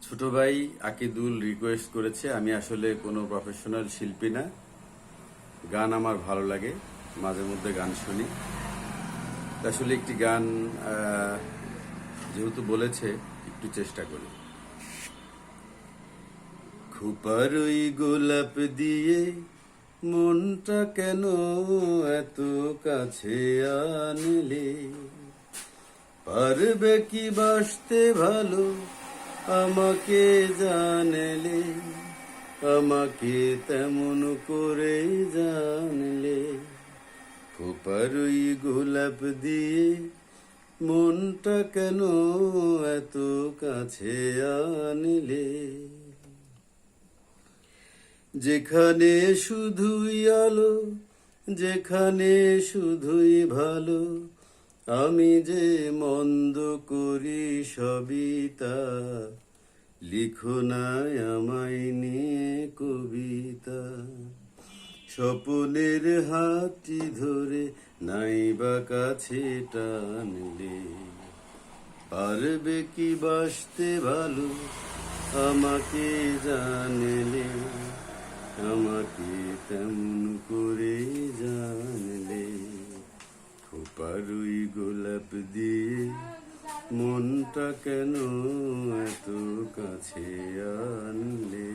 ছোট ভাই আকিদুল রিকোয়েস্ট করেছে। আমি আসলে কোনো প্রফেশনাল শিল্পী না, গান আমার ভালো লাগে, মাঝে মধ্যে গান শুনি। আসলে একটি গান যেহেতু বলেছে একটু চেষ্টা করি। খোপার ওই গোলাপ দিয়ে মনটা কেন এত কাছে আনলে, পারবে কি বাসতে ভালো আমাকে জানলে, আমাকে তেমন করে জানলে। খোপার ওই গোলাপ দিয়ে মনটা কেন এত কাছে আনলে, যেখানে শুধুই আলো, যেখানে শুধুই ভালো, আমি যে মন্দ করি সবই তা, লিখো না আমায় নিয়ে কবিতা। স্বপনের হাতটি ধরে নাইবা কাছে টানলে, পারবে কি বাসতে ভালো আমাকে জানলে, আমাকে তেমন করে জানলে। খোপার ওই গোলাপ দিয়ে মনটা কেন এত কাছে আনলে।